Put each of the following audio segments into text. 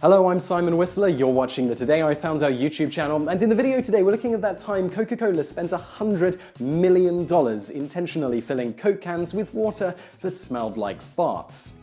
Hello, I'm Simon Whistler, you're watching the Today I Found Our YouTube channel, and in the video today we're looking at that time Coca-Cola spent $100 million intentionally filling Coke cans with water that smelled like farts.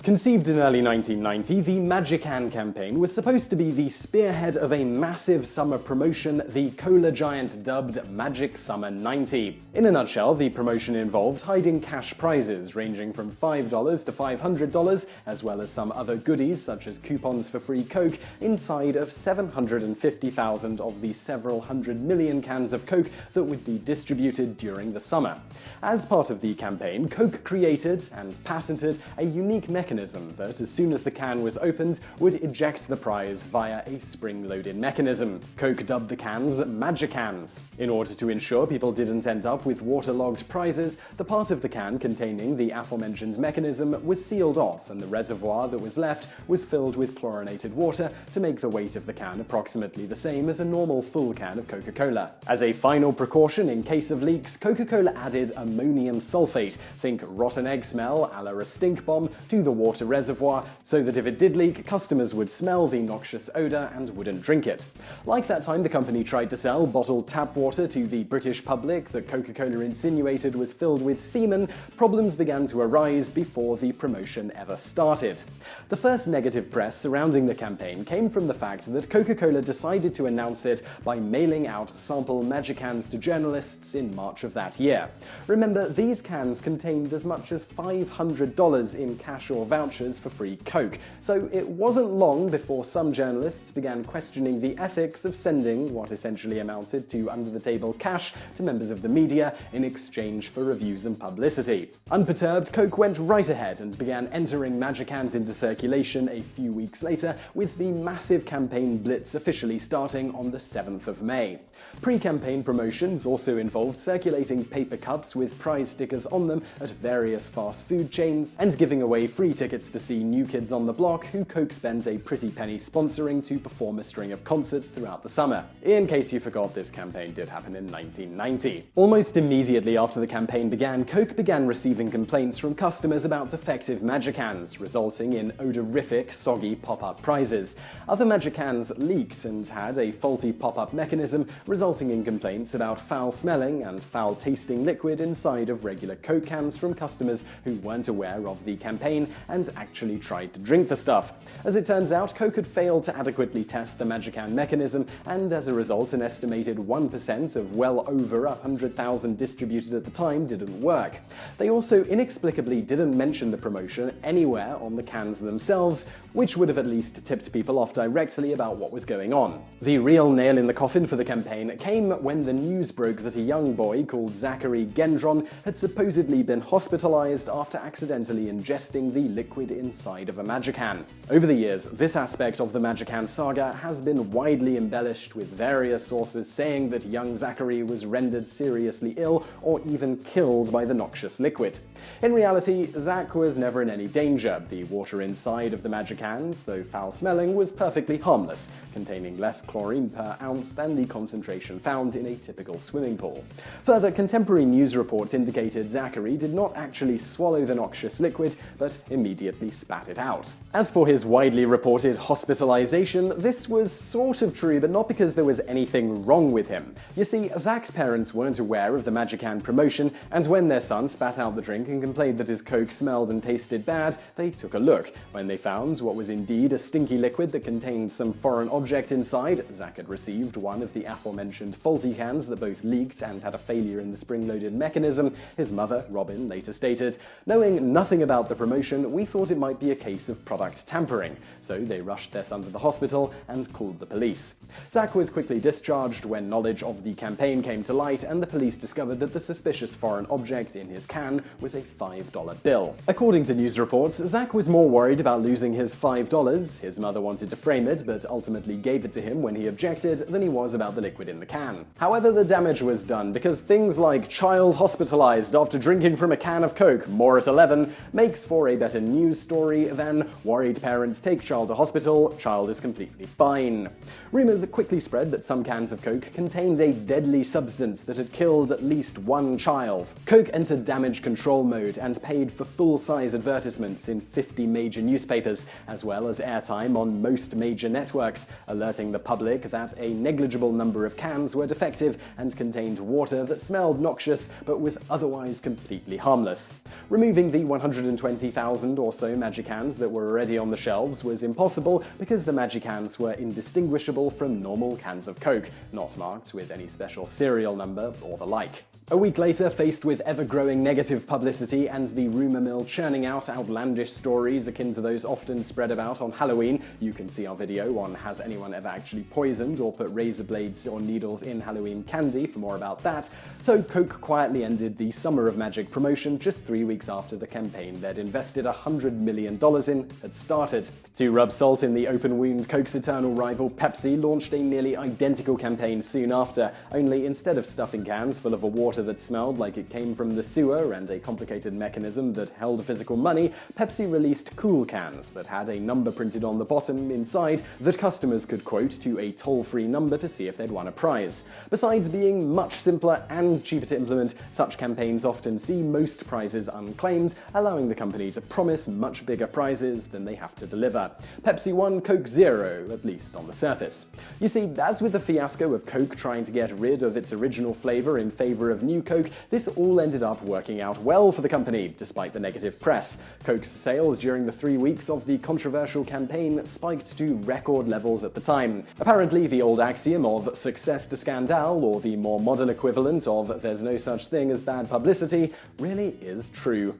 Conceived in early 1990, the Magican campaign was supposed to be the spearhead of a massive summer promotion the cola giant dubbed Magic Summer 90. In a nutshell, the promotion involved hiding cash prizes ranging from $5 to $500, as well as some other goodies such as coupons for free Coke, inside of 750,000 of the several hundred million cans of Coke that would be distributed during the summer. As part of the campaign, Coke created and patented a unique mechanism that, as soon as the can was opened, would eject the prize via a spring-loaded mechanism. Coke dubbed the cans Magicans. In order to ensure people didn't end up with waterlogged prizes, the part of the can containing the aforementioned mechanism was sealed off, and the reservoir that was left was filled with chlorinated water to make the weight of the can approximately the same as a normal full can of Coca-Cola. As a final precaution in case of leaks, Coca-Cola added ammonium sulfate, think rotten egg smell a la a stink bomb, to the water reservoir, so that if it did leak, customers would smell the noxious odor and wouldn't drink it. Like that time the company tried to sell bottled tap water to the British public that Coca-Cola insinuated was filled with semen, problems began to arise before the promotion ever started. The first negative press surrounding the campaign came from the fact that Coca-Cola decided to announce it by mailing out sample Magicans to journalists in March of that year. Remember, these cans contained as much as $500 in cash or vouchers for free Coke, so it wasn't long before some journalists began questioning the ethics of sending what essentially amounted to under-the-table cash to members of the media in exchange for reviews and publicity. Unperturbed, Coke went right ahead and began entering Magicans into circulation a few weeks later, with the massive campaign blitz officially starting on the 7th of May. Pre-campaign promotions also involved circulating paper cups with prize stickers on them at various fast food chains, and giving away free tickets to see New Kids on the Block, who Coke spent a pretty penny sponsoring to perform a string of concerts throughout the summer. In case you forgot, this campaign did happen in 1990. Almost immediately after the campaign began, Coke began receiving complaints from customers about defective Magicans, resulting in odorific, soggy pop-up prizes. Other Magicans leaked and had a faulty pop-up mechanism, resulting in complaints about foul-smelling and foul-tasting liquid inside of regular Coke cans from customers who weren't aware of the campaign and actually tried to drink the stuff. As it turns out, Coke had failed to adequately test the Magican mechanism, and as a result, an estimated 1% of well over 100,000 distributed at the time didn't work. They also inexplicably didn't mention the promotion anywhere on the cans themselves, which would have at least tipped people off directly about what was going on. The real nail in the coffin for the campaign came when the news broke that a young boy called Zachary Gendron had supposedly been hospitalized after accidentally ingesting the liquid inside of a Magican. Over the years, this aspect of the Magican saga has been widely embellished, with various sources saying that young Zachary was rendered seriously ill or even killed by the noxious liquid. In reality, Zach was never in any danger. The water inside of the Magicans, though foul-smelling, was perfectly harmless, containing less chlorine per ounce than the concentration found in a typical swimming pool. Further, contemporary news reports indicated Zachary did not actually swallow the noxious liquid, but immediately spat it out. As for his widely reported hospitalization, this was sort of true, but not because there was anything wrong with him. You see, Zach's parents weren't aware of the Magican promotion, and when their son spat out the drink and complained that his Coke smelled and tasted bad, they took a look. When they found what was indeed a stinky liquid that contained some foreign object inside, Zach had received one of the aforementioned faulty cans that both leaked and had a failure in the spring-loaded mechanism. His mother, Robin, later stated, "Knowing nothing about the promotion, we thought it might be a case of product tampering, so they rushed their son to the hospital and called the police." Zach was quickly discharged when knowledge of the campaign came to light, and the police discovered that the suspicious foreign object in his can was a $5 bill. According to news reports, Zach was more worried about losing his $5, his mother wanted to frame it but ultimately gave it to him when he objected, than he was about the liquid in the can. However, the damage was done, because things like child hospitalized after drinking from a can of Coke, more at 11, makes for a better news story than worried parents take child to hospital, child is completely fine. Rumors quickly spread that some cans of Coke contained a deadly substance that had killed at least one child. Coke entered damage control mode mode and paid for full-size advertisements in 50 major newspapers, as well as airtime on most major networks, alerting the public that a negligible number of cans were defective and contained water that smelled noxious but was otherwise completely harmless. Removing the 120,000 or so Magicans that were already on the shelves was impossible because the Magicans were indistinguishable from normal cans of Coke, not marked with any special serial number or the like. A week later, faced with ever-growing negative publicity and the rumor mill churning out outlandish stories akin to those often spread about on Halloween, you can see our video on has anyone ever actually poisoned or put razor blades or needles in Halloween candy for more about that. So Coke quietly ended the Summer of Magic promotion just 3 weeks after the campaign they'd invested $100 million in had started. To rub salt in the open wound, Coke's eternal rival Pepsi launched a nearly identical campaign soon after, only instead of stuffing cans full of a water that smelled like it came from the sewer and a complicated mechanism that held physical money, Pepsi released cool cans that had a number printed on the bottom inside that customers could quote to a toll-free number to see if they'd won a prize. Besides being much simpler and cheaper to implement, such campaigns often see most prizes unclaimed, allowing the company to promise much bigger prizes than they have to deliver. Pepsi won, Coke zero, at least on the surface. You see, as with the fiasco of Coke trying to get rid of its original flavor in favor of new Coke, this all ended up working out well for the company, despite the negative press. Coke's sales during the 3 weeks of the controversial campaign spiked to record levels at the time. Apparently, the old axiom of success to scandal, or the more modern equivalent of there's no such thing as bad publicity, really is true.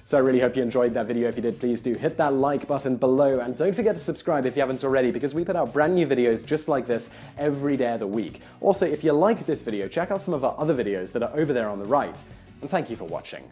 So I really hope you enjoyed that video. If you did, please do hit that like button below, and don't forget to subscribe if you haven't already, because we put out brand new videos just like this every day of the week. Also, if you like this video, check out some of our other videos that are over there on the right. And thank you for watching.